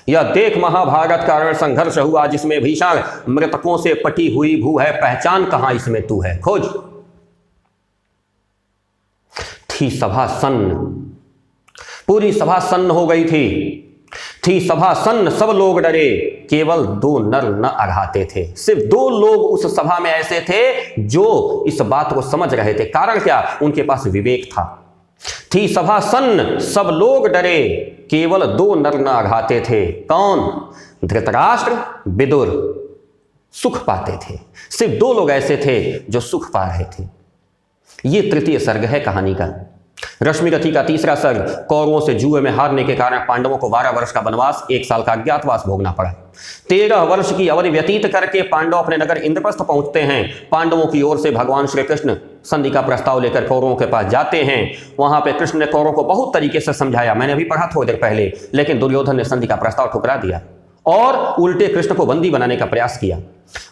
यह देख महाभारत का रण संघर्ष हुआ जिसमें भीषण मृतकों से पटी हुई भू है, पहचान कहां इसमें तू है, खोज। थी सभा सन्न, पूरी सभा सन्न हो गई थी सभा सन्न, सब लोग डरे, केवल 2 नर न अघाते थे। सिर्फ 2 लोग उस सभा में ऐसे थे जो इस बात को समझ रहे थे। कारण क्या? उनके पास विवेक था। थी सभा सन्न, सब लोग डरे, केवल 2 नर न अघाते थे। कौन? धृतराष्ट्र, विदुर सुख पाते थे। सिर्फ 2 लोग ऐसे थे जो सुख पा रहे थे। यह तृतीय सर्ग है कहानी का। रश्मिरथी का तीसरा सर्ग, कौरवों से जुए में हारने के कारण पांडवों को 12 वर्ष का वनवास, 1 साल का अज्ञातवास भोगना पड़ा। 13 वर्ष की अवधि व्यतीत करके पांडव अपने नगर इंद्रप्रस्थ पहुंचते हैं। पांडवों की ओर से भगवान श्री कृष्ण संधि का प्रस्ताव लेकर कौरवों के पास जाते हैं। वहां पे कृष्ण ने कौरवों को बहुत तरीके से समझाया, मैंने अभी पढ़ा थोड़ी देर पहले, लेकिन दुर्योधन ने संधि का प्रस्ताव ठुकरा दिया और उल्टे कृष्ण को बंदी बनाने का प्रयास किया।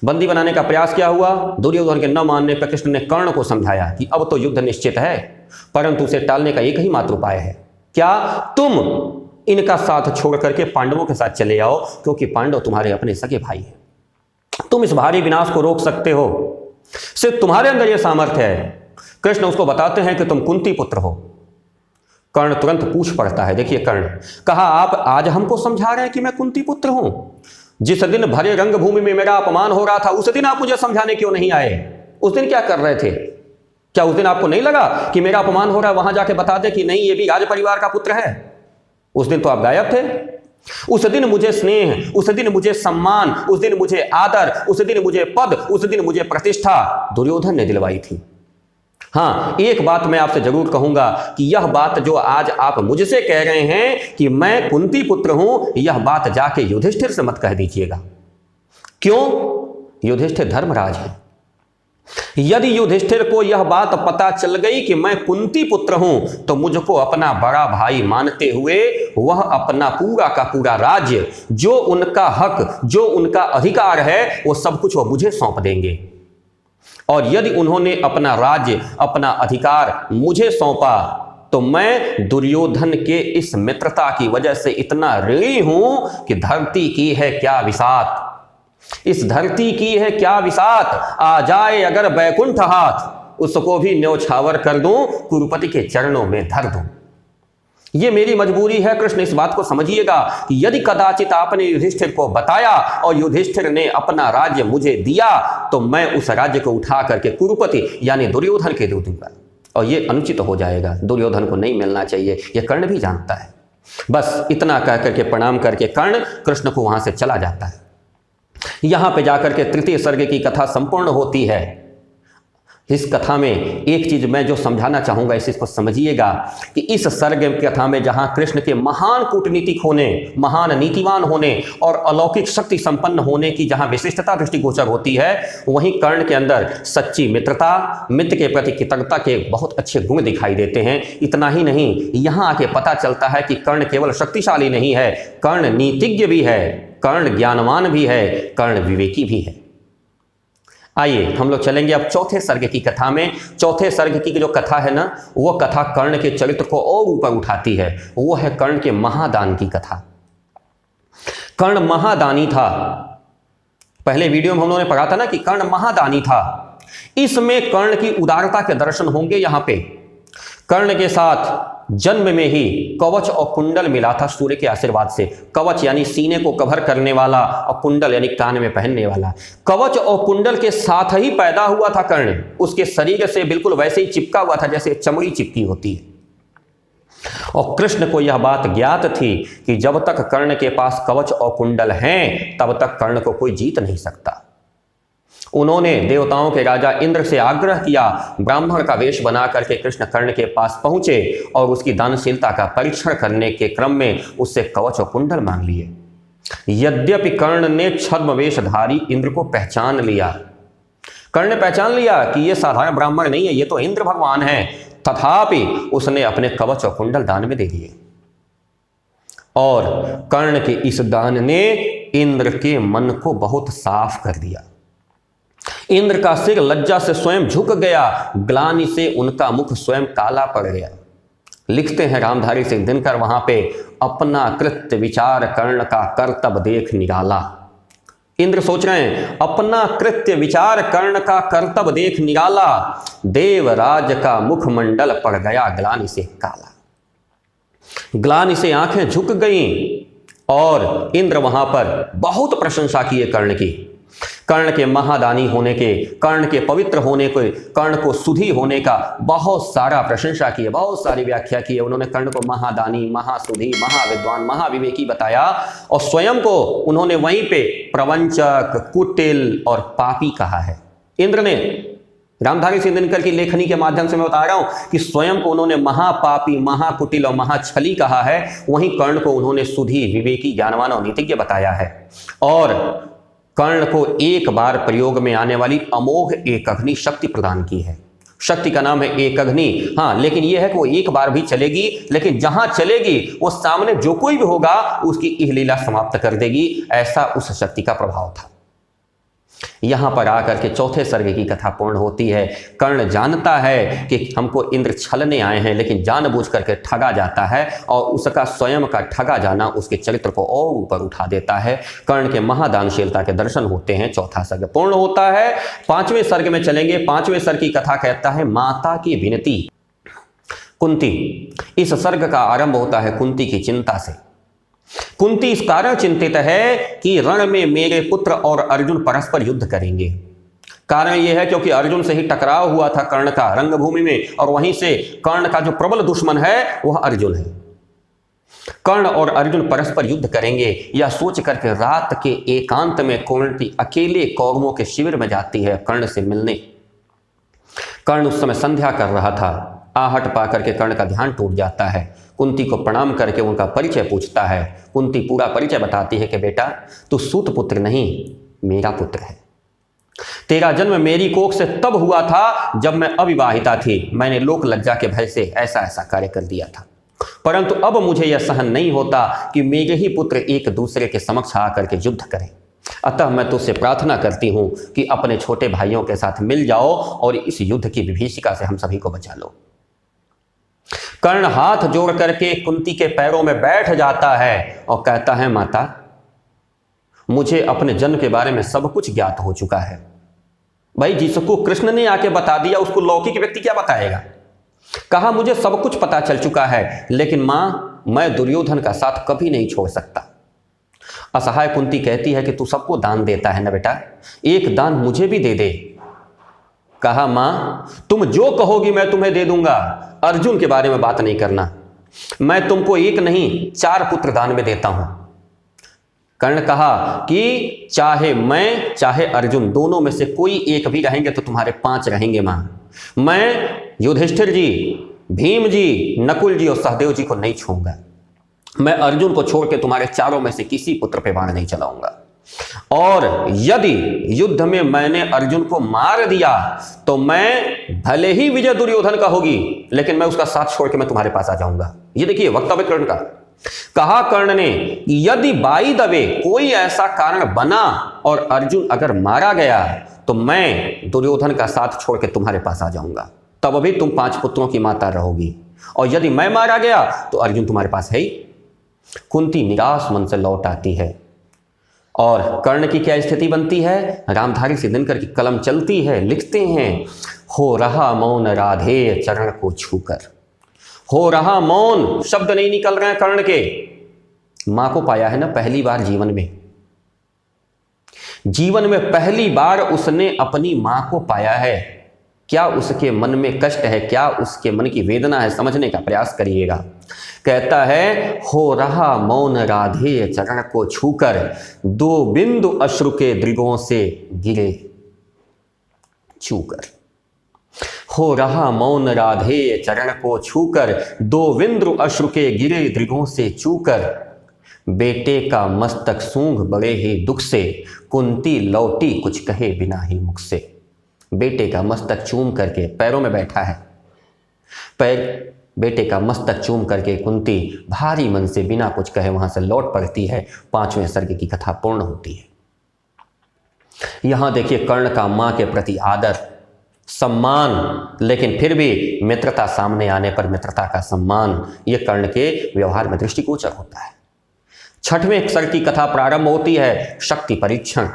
बंदी बनाने का प्रयास क्या हुआ? दुर्योधन के न मानने पर कृष्ण ने कर्ण को समझाया कि अब तो युद्ध निश्चित है, परंतु उसे टालने का एक ही मात्र उपाय है। क्या? तुम इनका साथ छोड़ करके पांडवों के साथ चले आओ, क्योंकि पांडव तुम्हारे अपने सगे भाई हैं। तुम इस भारी विनाश को रोक सकते हो, सिर्फ तुम्हारे अंदर यह सामर्थ्य है। कृष्ण उसको बताते हैं कि तुम कुंती पुत्र हो। कर्ण तुरंत पूछ पड़ता है, देखिए कर्ण, कहा आप आज हमको समझा रहे हैं कि मैं कुंती पुत्र हूं? जिस दिन भरे रंगभूमि में मेरा अपमान हो रहा था, उस दिन आप मुझे समझाने क्यों नहीं आए? उस दिन क्या कर रहे थे? क्या उस दिन आपको नहीं लगा कि मेरा अपमान हो रहा है, वहां जाके बता दे कि नहीं ये भी राज परिवार का पुत्र है? उस दिन तो आप गायब थे। उस दिन मुझे स्नेह, उस दिन मुझे सम्मान, उस दिन मुझे आदर, उस दिन मुझे पद, उस दिन मुझे प्रतिष्ठा दुर्योधन ने दिलवाई थी। हाँ, एक बात मैं आपसे जरूर कहूंगा कि यह बात जो आज आप मुझसे कह रहे हैं कि मैं कुंती पुत्र हूं, यह बात जाके युधिष्ठिर से मत कह दीजिएगा। क्यों? युधिष्ठिर धर्मराज है। यदि युधिष्ठिर को यह बात पता चल गई कि मैं कुंती पुत्र हूं, तो मुझको अपना बड़ा भाई मानते हुए वह अपना पूरा का पूरा राज्य, जो उनका हक, जो उनका अधिकार है, वो सब कुछ वो मुझे सौंप देंगे। और यदि उन्होंने अपना राज्य, अपना अधिकार मुझे सौंपा, तो मैं दुर्योधन के इस मित्रता की वजह से इतना ऋणी हूं कि धरती की है क्या विसात, इस धरती की है क्या विसात, आ जाए अगर बैकुंठ हाथ, उसको भी न्यौछावर कर दूं, कुरुपति के चरणों में धर दूं। ये मेरी मजबूरी है। कृष्ण इस बात को समझिएगा कि यदि कदाचित आपने युधिष्ठिर को बताया और युधिष्ठिर ने अपना राज्य मुझे दिया, तो मैं उस राज्य को उठा करके कुरुपति यानी दुर्योधन के दे दूंगा, और ये अनुचित हो जाएगा, दुर्योधन को नहीं मिलना चाहिए। यह कर्ण भी जानता है। बस इतना कह करके प्रणाम करके कर्ण कृष्ण को वहां से चला जाता है। यहां पे जाकर के तृतीय सर्ग की कथा संपूर्ण होती है। इस कथा में एक चीज मैं जो समझाना चाहूंगा, इस इसको समझिएगा कि इस सर्ग की कथा में जहां कृष्ण के महान कूटनीतिक होने, महान नीतिवान होने और अलौकिक शक्ति संपन्न होने की जहां विशिष्टता दृष्टिगोचर होती है, वहीं कर्ण के अंदर सच्ची मित्रता, मित्र के प्रति कृतज्ञता के बहुत अच्छे गुण दिखाई देते हैं। इतना ही नहीं, यहां आके पता चलता है कि कर्ण केवल शक्तिशाली नहीं है, कर्ण नीतिज्ञ भी है, कर्ण ज्ञानवान भी है, कर्ण विवेकी भी है। आइए हम लोग चलेंगे अब चौथे सर्ग की कथा में। चौथे सर्ग की जो कथा है ना, वो कथा कर्ण के चरित्र को और ऊपर उठाती है। वो है कर्ण के महादान की कथा। कर्ण महादानी था। पहले वीडियो में हम लोगों ने पढ़ा था ना कि कर्ण महादानी था। इसमें कर्ण की उदारता के दर्शन होंगे। यहां पे कर्ण के साथ जन्म में ही कवच और कुंडल मिला था सूर्य के आशीर्वाद से। कवच यानी सीने को कवर करने वाला और कुंडल यानी कान में पहनने वाला। कवच और कुंडल के साथ ही पैदा हुआ था कर्ण। उसके शरीर से बिल्कुल वैसे ही चिपका हुआ था जैसे चमड़ी चिपकी होती है। और कृष्ण को यह बात ज्ञात थी कि जब तक कर्ण के पास कवच और कुंडल हैं, तब तक कर्ण को कोई जीत नहीं सकता। उन्होंने देवताओं के राजा इंद्र से आग्रह किया, ब्राह्मण का वेश बना करके कृष्ण कर्ण के पास पहुंचे और उसकी दानशीलता का परीक्षण करने के क्रम में उससे कवच और कुंडल मांग लिए। यद्यपि कर्ण ने छद्म वेशधारी इंद्र को पहचान लिया, कर्ण ने पहचान लिया कि यह साधारण ब्राह्मण नहीं है, ये तो इंद्र भगवान है, तथापि उसने अपने कवच और कुंडल दान में दे दिए। और कर्ण के इस दान ने इंद्र के मन को बहुत साफ कर दिया। इंद्र का सिर लज्जा से स्वयं झुक गया, ग्लानि से उनका मुख स्वयं काला पड़ गया। लिखते हैं रामधारी सिंह दिनकर वहां पे, अपना कृत्य विचार कर्ण का कर्तव्य देख निराला। इंद्र सोच रहे हैं, अपना कृत्य विचार कर्ण का कर्तव्य देख निराला, देवराज का मुखमंडल पड़ गया ग्लानि से काला। ग्लानि से आंखें झुक गईं और इंद्र वहां पर बहुत प्रशंसा किए कर्ण की। कर्ण के महादानी होने के, कर्ण के पवित्र होने के, कर्ण को सुधी होने का बहुत सारा प्रशंसा किए, बहुत सारी व्याख्या की है। उन्होंने कर्ण को महादानी, महासुधी, महाविद्वान, महाविवेकी बताया और स्वयं को उन्होंने वहीं पे प्रवंचक, कुटिल और पापी कहा है। इंद्र ने, रामधारी सिंह दिनकर की लेखनी के माध्यम से मैं बता रहा हूं कि स्वयं को उन्होंने महापापी, महाकुटिल और महाछली कहा है। वहीं कर्ण को उन्होंने सुधी, विवेकी, ज्ञानवान और नीतिज्ञ बताया है। और कर्ण को एक बार प्रयोग में आने वाली अमोघ एक अग्नि शक्ति प्रदान की है। शक्ति का नाम है एक अग्नि। हाँ, लेकिन यह है कि वो एक बार भी चलेगी, लेकिन जहां चलेगी वो सामने जो कोई भी होगा उसकी इहलीला समाप्त कर देगी। ऐसा उस शक्ति का प्रभाव था। यहां पर आकर के चौथे सर्ग की कथा पूर्ण होती है। कर्ण जानता है कि हमको इंद्र छलने आए हैं, लेकिन जानबूझ करके ठगा जाता है और उसका स्वयं का ठगा जाना उसके चरित्र को और ऊपर उठा देता है। कर्ण के महादानशीलता के दर्शन होते हैं। चौथा सर्ग पूर्ण होता है। पांचवें सर्ग में चलेंगे। पांचवें सर्ग की कथा कहता है माता की विनती। कुंती, इस सर्ग का आरंभ होता है कुंती की चिंता से। कुंती इस कारण चिंतित है कि रण में मेरे पुत्र और अर्जुन परस्पर युद्ध करेंगे। कारण यह है क्योंकि अर्जुन से ही टकराव हुआ था कर्ण का रंगभूमि में, और वहीं से कर्ण का जो प्रबल दुश्मन है वह अर्जुन है। कर्ण और अर्जुन परस्पर युद्ध करेंगे, यह सोच करके रात के एकांत में कुंती अकेले कौरवों के शिविर में जाती है कर्ण से मिलने। कर्ण उस समय संध्या कर रहा था। आहट पा करके कर्ण का ध्यान टूट जाता है। कुंती को प्रणाम करके उनका परिचय पूछता है। कुंती पूरा परिचय बताती है कि बेटा, तू सूत पुत्र नहीं, मेरा पुत्र है। तेरा जन्म मेरी कोख से तब हुआ था जब मैं अविवाहिता थी। मैंने लोक लज्जा के भय से ऐसा ऐसा कार्य कर दिया था, परंतु अब मुझे यह सहन नहीं होता कि मेरे ही पुत्र एक दूसरे के समक्ष आकर के युद्ध करें। अतः मैं तुझसे प्रार्थना करती हूं कि अपने छोटे भाइयों के साथ मिल जाओ और इस युद्ध की विभीषिका से हम सभी को बचा लो। कर्ण हाथ जोड़ करके कुंती के पैरों में बैठ जाता है और कहता है, माता, मुझे अपने जन्म के बारे में सब कुछ ज्ञात हो चुका है। भाई, जिसको कृष्ण ने आके बता दिया उसको लौकिक व्यक्ति क्या बताएगा। कहा, मुझे सब कुछ पता चल चुका है, लेकिन मां, मैं दुर्योधन का साथ कभी नहीं छोड़ सकता। असहाय कुंती कहती है कि तू सबको दान देता है ना बेटा, एक दान मुझे भी दे दे। कहा, मां, तुम जो कहोगी मैं तुम्हें दे दूंगा। अर्जुन के बारे में बात नहीं करना। मैं तुमको एक नहीं 4 पुत्र दान में देता हूं। कर्ण कहा कि चाहे मैं चाहे अर्जुन दोनों में से कोई एक भी रहेंगे तो तुम्हारे 5 रहेंगे मां। मैं युधिष्ठिर जी, भीम जी, नकुल जी और सहदेव जी को नहीं छूऊंगा। मैं अर्जुन को छोड़ के तुम्हारे चारों में से किसी पुत्र पे बाण नहीं चलाऊंगा। और यदि युद्ध में मैंने अर्जुन को मार दिया तो मैं भले ही विजय दुर्योधन का होगी, लेकिन मैं उसका साथ छोड़ के मैं तुम्हारे पास आ जाऊंगा। ये देखिए वक्तव्य कर्ण का। कहा कर्ण ने, यदि बाई दबे कोई ऐसा कारण बना और अर्जुन अगर मारा गया तो मैं दुर्योधन का साथ छोड़ के तुम्हारे पास आ जाऊंगा, तब भी तुम 5 पुत्रों की माता रहोगी। और यदि मैं मारा गया तो अर्जुन तुम्हारे पास है ही। कुंती निराश मन से लौट आती है और कर्ण की क्या स्थिति बनती है? रामधारी से दिनकर की कलम चलती है, लिखते हैं, हो रहा मौन राधे चरण को छूकर। हो रहा मौन, शब्द नहीं निकल रहे हैं कर्ण के। मां को पाया है ना पहली बार जीवन में, जीवन में पहली बार उसने अपनी मां को पाया है। क्या उसके मन में कष्ट है, क्या उसके मन की वेदना है, समझने का प्रयास करिएगा। कहता है, हो रहा मौन राधे चरण को छूकर, 2 बिंदु अश्रु के दृगों से गिरे छूकर। हो रहा मौन राधे चरण को छूकर, 2 बिंदु अश्रु के गिरे दृगों से छूकर। बेटे का मस्तक सूंघ बड़े ही दुख से, कुंती लौटी कुछ कहे बिना ही मुख से। बेटे का मस्तक चूम करके, पैरों में बैठा है, पैर बेटे का मस्तक चूम करके कुंती भारी मन से बिना कुछ कहे वहां से लौट पड़ती है। 5वें सर्ग की कथा पूर्ण होती है। यहां देखिए कर्ण का मां के प्रति आदर, सम्मान, लेकिन फिर भी मित्रता सामने आने पर मित्रता का सम्मान, यह कर्ण के व्यवहार में दृष्टिगोचर होता है। 6वें सर्ग की कथा प्रारंभ होती है शक्ति परीक्षण।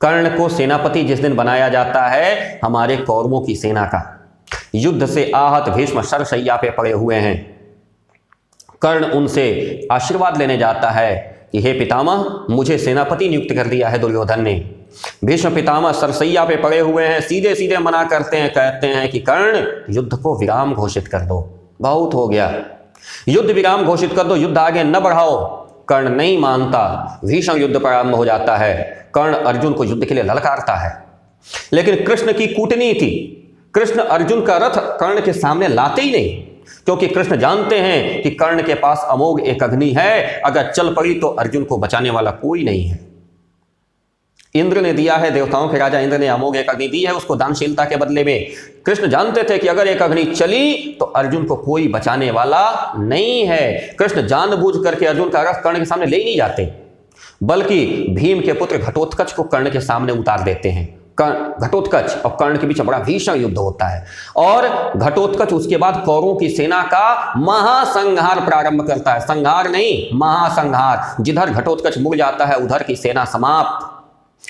कर्ण को सेनापति जिस दिन बनाया जाता है हमारे कौरवों की सेना का, युद्ध से आहत भीष्म शरशैया पे पड़े हुए हैं। कर्ण उनसे आशीर्वाद लेने जाता है कि हे पितामह, मुझे सेनापति नियुक्त कर दिया है दुर्योधन ने। भीष्म पितामह सरसैया पे पड़े हुए हैं, सीधे सीधे मना करते हैं, कहते हैं कि कर्ण युद्ध को विराम घोषित कर दो, बहुत हो गया, युद्ध विराम घोषित कर दो, युद्ध आगे न बढ़ाओ। कर्ण नहीं मानता, भीषण युद्ध प्रारंभ हो जाता है। कर्ण अर्जुन को युद्ध के लिए ललकारता है, लेकिन कृष्ण की कूटनीति, कृष्ण अर्जुन का रथ कर्ण के सामने लाते ही नहीं, क्योंकि कृष्ण जानते हैं कि कर्ण के पास अमोघ एक अग्नि है, अगर चल पड़ी तो अर्जुन को बचाने वाला कोई नहीं है। इंद्र ने दिया है, देवताओं के राजा इंद्र ने अमोघ एक अग्नि दी है उसको दानशीलता के बदले में। कृष्ण जानते थे कि अगर एक अग्नि चली तो अर्जुन को कोई बचाने वाला नहीं है। कृष्ण जानबूझ करके अर्जुन का रथ कर्ण के सामने ले नहीं जाते, बल्कि भीम के पुत्र घटोत्कच को कर्ण के सामने उतार देते हैं। घटोत्कच और कर्ण के बीच बड़ा भीषण युद्ध होता है और घटोत्कच उसके बाद कौरवों की सेना का महासंहार प्रारंभ करता है। संहार नहीं, महासंहार। जिधर घटोत्कच मुड़ जाता है उधर की सेना समाप्त।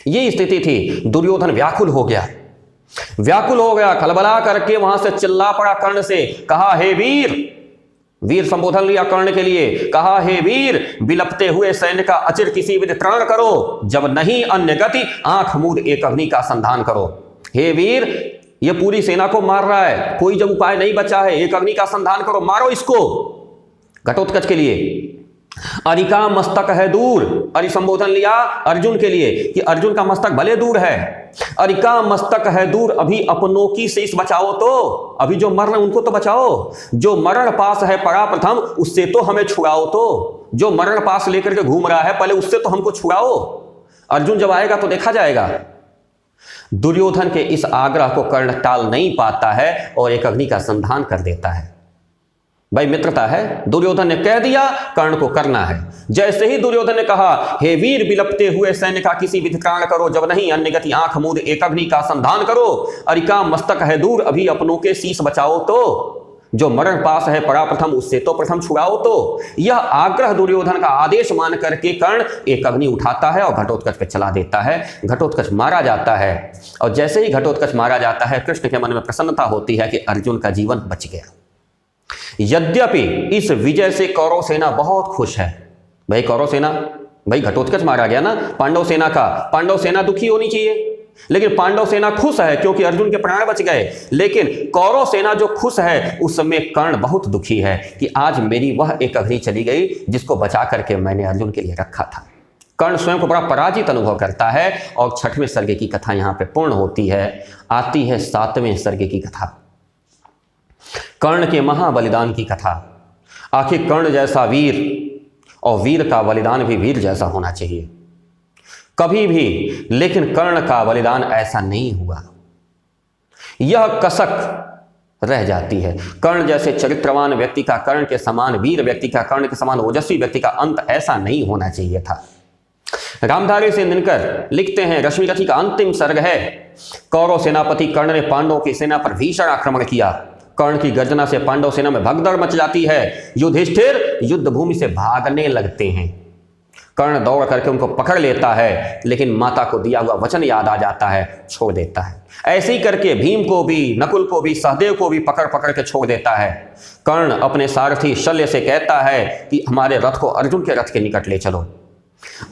ये स्थिति थी। दुर्योधन व्याकुल हो गया, खलबला करके वहां से चिल्ला पड़ा कर्ण से, कहा हे वीर, वीर संबोधन लिया कर्ण के लिए, कहा हे वीर, बिलपते हुए सैन्य का अचिर किसी विधि त्राण करो, जब नहीं अन्य गति आंख मूंद एक अग्नि का संधान करो। हे वीर, ये पूरी सेना को मार रहा है, कोई जब उपाय नहीं बचा है, एक अग्नि का संधान करो, मारो इसको। घटोत्कच के लिए अरिका मस्तक है दूर, अरि संबोधन लिया अर्जुन के लिए कि अर्जुन का मस्तक भले दूर है, अरिका मस्तक है दूर, अभी अपनों की शेष बचाओ, तो अभी जो मर रहे उनको तो बचाओ, जो मरण पास है परा प्रथम उससे तो हमें छुड़ाओ, तो जो मरण पास लेकर के घूम रहा है पहले उससे तो हमको छुड़ाओ, अर्जुन जब आएगा तो देखा जाएगा। दुर्योधन के इस आग्रह को कर्ण टाल नहीं पाता है और एक अग्नि का संधान कर देता है। भाई मित्रता है, दुर्योधन ने कह दिया कर्ण को करना है। जैसे ही दुर्योधन ने कहा हे वीर, बिलपते हुए सैन्य का किसी विधि त्राण करो, जब नहीं अन्य गति आंख मूंद एक अग्नि का संधान करो, अरिका मस्तक है दूर, अभी अपनों के शीश बचाओ, तो जो मरण पास है परा प्रथम उससे तो प्रथम छुड़ाओ। तो यह आग्रह दुर्योधन का आदेश मान करके कर्ण एक अग्नि उठाता है और घटोत्कच पे चला देता है। घटोत्कच मारा जाता है और जैसे ही घटोत्कच मारा जाता है कृष्ण के मन में प्रसन्नता होती है कि अर्जुन का जीवन बच गया। यद्यपि इस विजय से कौरव सेना बहुत खुश है। भाई कौरव सेना, भाई घटोत्कच मारा गया ना पांडव सेना का, पांडव सेना दुखी होनी चाहिए, लेकिन पांडव सेना खुश है क्योंकि अर्जुन के प्राण बच गए। लेकिन कौरव सेना जो खुश है उस समय कर्ण बहुत दुखी है कि आज मेरी वह एक अग्नि चली गई जिसको बचा करके मैंने अर्जुन के लिए रखा था। कर्ण स्वयं को बड़ा पराजित अनुभव करता है और 6वें सर्ग की कथा यहां पे पूर्ण होती है। आती है 7वें सर्ग की कथा, कर्ण के महाबलिदान की कथा। आखिर कर्ण जैसा वीर, और वीर का बलिदान भी वीर जैसा होना चाहिए कभी भी, लेकिन कर्ण का बलिदान ऐसा नहीं हुआ। यह कसक रह जाती है। कर्ण जैसे चरित्रवान व्यक्ति का, कर्ण के समान वीर व्यक्ति का, कर्ण के समान ओजस्वी व्यक्ति का अंत ऐसा नहीं होना चाहिए था। रामधारी सिंह दिनकर लिखते हैं, रश्मिरथी का अंतिम सर्ग है। कौरव सेनापति कर्ण ने पांडवों की सेना पर भीषण आक्रमण किया। कर्ण की गर्जना से पांडव सेना में भगदड़ मच जाती है। युधिष्ठिर युद्ध भूमि से भागने लगते हैं। कर्ण दौड़ करके उनको पकड़ लेता है, लेकिन माता को दिया हुआ वचन याद आ जाता है, छोड़ देता है। ऐसे ही करके भीम को भी, नकुल को भी, सहदेव को भी पकड़ पकड़ के छोड़ देता है। कर्ण अपने सारथी शल्य से कहता है कि हमारे रथ को अर्जुन के रथ के निकट ले चलो।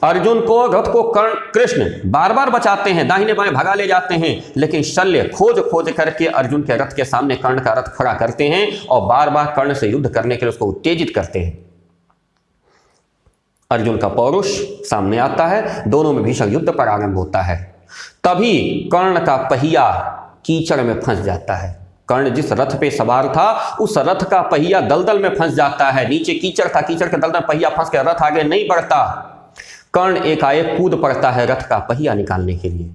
अर्जुन को, रथ को कृष्ण बार बार बचाते हैं, दाहिने बाएं भगा ले जाते हैं, लेकिन शल्य खोज खोज करके अर्जुन के रथ के सामने कर्ण का रथ खड़ा करते हैं और बार बार कर्ण से युद्ध करने के लिए उसको उत्तेजित करते हैं। अर्जुन का पौरुष सामने आता है, दोनों में भीषण युद्ध प्रारंभ होता है। तभी कर्ण का पहिया कीचड़ में फंस जाता है। कर्ण जिस रथ पे सवार था, उस रथ का पहिया दलदल में फंस जाता है। नीचे कीचड़ था, कीचड़ के दलदल पहिया फंस के रथ आगे नहीं बढ़ता। कर्ण एकाएक कूद पड़ता है रथ का पहिया निकालने के लिए।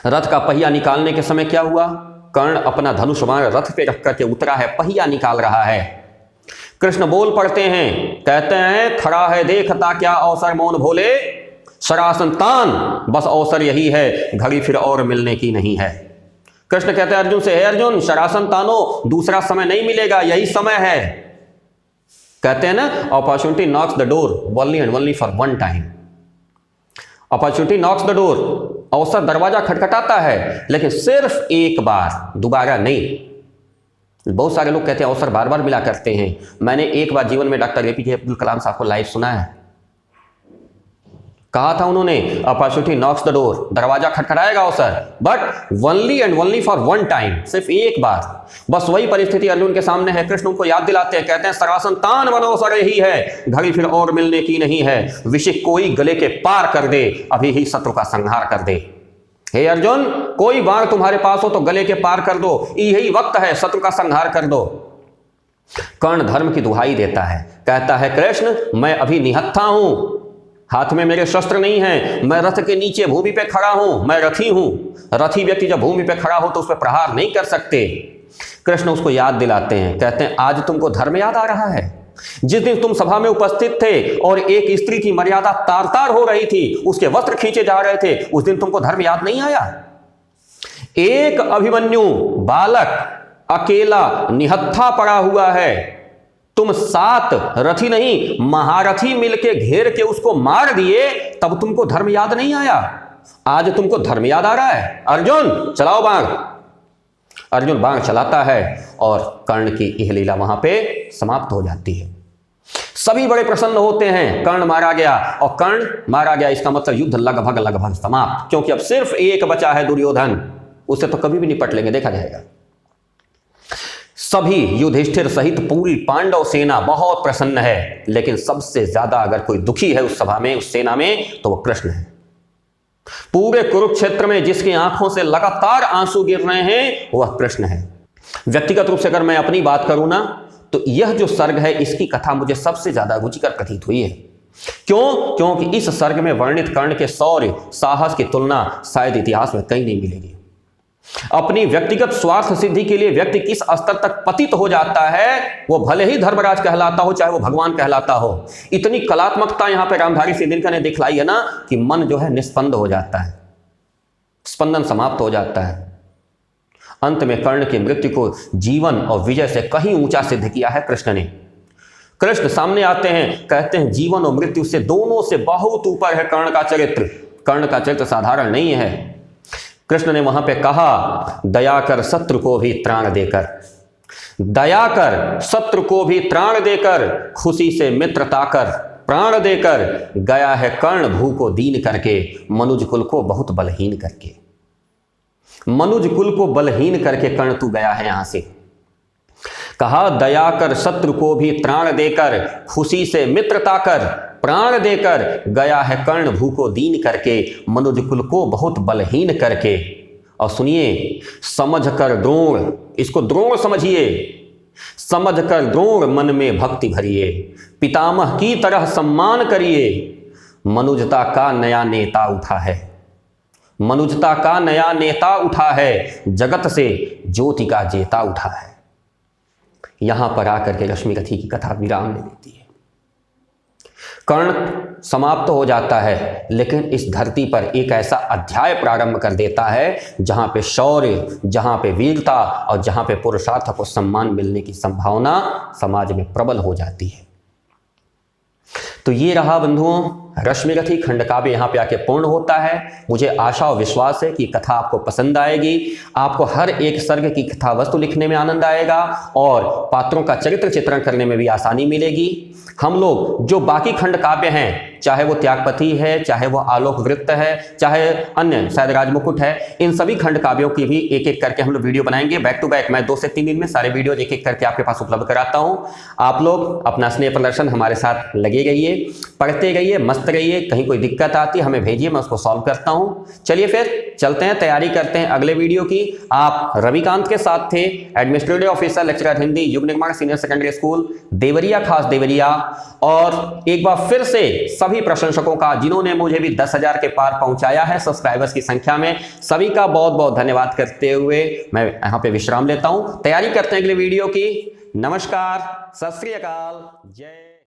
रथ का पहिया निकालने के समय क्या हुआ? कर्ण अपना धनुष बाण रथ पे रख करके उतरा है, पहिया निकाल रहा है। कृष्ण बोल पड़ते हैं, कहते हैं, खड़ा है देखता क्या अवसर मौन भोले, शरासन तान बस अवसर यही है, घड़ी फिर और मिलने की नहीं है। कृष्ण कहते हैं अर्जुन से, हे अर्जुन शरासन तानो, दूसरा समय नहीं मिलेगा, यही समय है। कहते हैं ना, opportunity Knox the door only and only for one time. Opportunity Knox the door, अवसर दरवाजा खटखटाता है, लेकिन सिर्फ एक बार, दोबारा नहीं। बहुत सारे लोग कहते हैं अवसर बार बार मिला करते हैं। मैंने एक बार जीवन में डॉक्टर एपीजे अब्दुल कलाम साहब को लाइव सुना है। कहा था उन्होंने, अपॉर्चुनिटी नॉक्स द डोर, दरवाजा खटखटाएगा अवसर, but only and only for one time, सिर्फ एक बार। बस वही परिस्थिति अर्जुन के सामने है। कृष्ण उनको याद दिलाते हैं, कहते हैं, सरासन तान बनो अवसर यही है, घड़ी फिर और मिलने की नहीं है। विषय कोई गले के पार कर दे, अभी ही शत्रु का संहार कर दे। हे अर्जुन, कोई बाण तुम्हारे पास हो तो गले के पार कर दो, यही वक्त है, शत्रु का संहार कर दो। कर्ण धर्म की दुहाई देता है, कहता है, कृष्ण मैं अभी निहत्था हूं, हाथ में मेरे शस्त्र नहीं है, मैं रथ के नीचे भूमि पे खड़ा हूं, मैं रथी हूं। रथी व्यक्ति जब भूमि पे खड़ा हो तो उस पर प्रहार नहीं कर सकते। कृष्ण उसको याद दिलाते हैं, कहते हैं, आज तुमको धर्म याद आ रहा है? जिस दिन तुम सभा में उपस्थित थे और एक स्त्री की मर्यादा तार तार हो रही थी, उसके वस्त्र खींचे जा रहे थे, उस दिन तुमको धर्म याद नहीं आया? एक अभिमन्यु बालक अकेला निहत्था पड़ा हुआ है, तुम 7 रथी नहीं महारथी मिलके घेर के उसको मार दिए, तब तुमको धर्म याद नहीं आया? आज तुमको धर्म याद आ रहा है? अर्जुन चलाओ बाण। अर्जुन बाण चलाता है और कर्ण की यह लीला वहां पे समाप्त हो जाती है। सभी बड़े प्रसन्न होते हैं, कर्ण मारा गया। और कर्ण मारा गया इसका मतलब युद्ध लगभग लगभग समाप्त, क्योंकि अब सिर्फ एक बचा है दुर्योधन, उससे तो कभी भी निपट लेंगे, देखा जाएगा। सभी युधिष्ठिर सहित पूरी पांडव सेना बहुत प्रसन्न है, लेकिन सबसे ज्यादा अगर कोई दुखी है उस सभा में, उस सेना में, तो वो कृष्ण है। पूरे कुरुक्षेत्र में जिसकी आंखों से लगातार आंसू गिर रहे हैं वह कृष्ण है। व्यक्तिगत रूप से अगर मैं अपनी बात करूं ना, तो यह जो सर्ग है इसकी कथा मुझे सबसे ज्यादा रुचिकर प्रतीत हुई है। क्यों? क्योंकि इस सर्ग में वर्णित कर्ण के शौर्य साहस की तुलना शायद इतिहास में कहीं नहीं मिलेगी। अपनी व्यक्तिगत स्वार्थ सिद्धि के लिए व्यक्ति किस स्तर तक पतित हो जाता है, वो भले ही धर्मराज कहलाता हो चाहे वो भगवान कहलाता हो। इतनी कलात्मकता यहां पे रामधारी सिंह दिनकर ने दिखलाई है ना, कि मन जो है निस्पंद हो जाता है, स्पंदन समाप्त हो जाता है। अंत में कर्ण की मृत्यु को जीवन और विजय से कहीं ऊंचा सिद्ध किया है कृष्ण ने। कृष्ण सामने आते हैं, कहते हैं जीवन और मृत्यु से, दोनों से बहुत ऊपर है कर्ण का चरित्र। कर्ण का चरित्र साधारण नहीं है। कृष्ण ने वहां पे कहा, दया कर शत्रु को भी त्राण देकर, दया कर शत्रु को भी त्राण देकर, खुशी से मित्रता कर प्राण देकर, गया है कर्ण भू को दीन करके, मनुज कुल को बहुत बलहीन करके। मनुज कुल को बलहीन करके कर्ण तू गया है यहां से। कहा दया कर शत्रु को भी त्राण देकर, खुशी से मित्रता कर प्राण देकर, गया है कर्ण भूको दीन करके, मनुज कुल को बहुत बलहीन करके। और सुनिए, समझ कर द्रोण, इसको द्रोण समझिए, समझ कर द्रोण मन में भक्ति भरिए, पितामह की तरह सम्मान करिए, मनुजता का नया नेता उठा है, मनुजता का नया नेता उठा है, जगत से ज्योति का जेता उठा है। यहां पर आकर के रश्मिरथी की कथा विराम ले लेती है। कर्ण समाप्त हो जाता है, लेकिन इस धरती पर एक ऐसा अध्याय प्रारंभ कर देता है जहां पे शौर्य, जहां पे वीरता और जहां पे पुरुषार्थ को सम्मान मिलने की संभावना समाज में प्रबल हो जाती है। तो ये रहा बंधुओं, रश्मिरथी खंडकाव्य यहाँ पे आके पूर्ण होता है। मुझे आशा और विश्वास है कि कथा आपको पसंद आएगी, आपको हर एक सर्ग की कथा वस्तु लिखने में आनंद आएगा और पात्रों का चरित्र चित्रण करने में भी आसानी मिलेगी। हम लोग जो बाकी खंड काव्य हैं, चाहे वो त्यागपति है, चाहे वो आलोक वृत्त है, चाहे अन्य शायद राजमुकुट है, इन सभी खंड काव्यों की भी एक एक करके हम लोग वीडियो बनाएंगे। बैक टू बैक मैं 2 से 3 दिन में सारे वीडियो एक एक करके आपके पास उपलब्ध कराता हूं। आप लोग अपना स्नेह प्रदर्शन हमारे साथ लगे रहिए, पढ़ते रहिए, मस्त रहिए। कहीं कोई दिक्कत आती है हमें भेजिए, मैं उसको सॉल्व करता हूं। चलिए फिर चलते हैं, तैयारी करते हैं अगले वीडियो की। आप रविकांत के साथ थे, administrative officer, lecturer Hindi, Yug Nirman senior secondary school Deoria, खास देवरिया। और एक बार फिर से सभी प्रशंसकों का, जिन्होंने मुझे भी 10,000 के पार पहुंचाया है सब्सक्राइबर्स की संख्या में, सभी का बहुत बहुत धन्यवाद करते हुए मैं यहां पे विश्राम लेता हूं। तैयारी करते हैं अगले वीडियो की। नमस्कार, सत श्री अकाल, जय।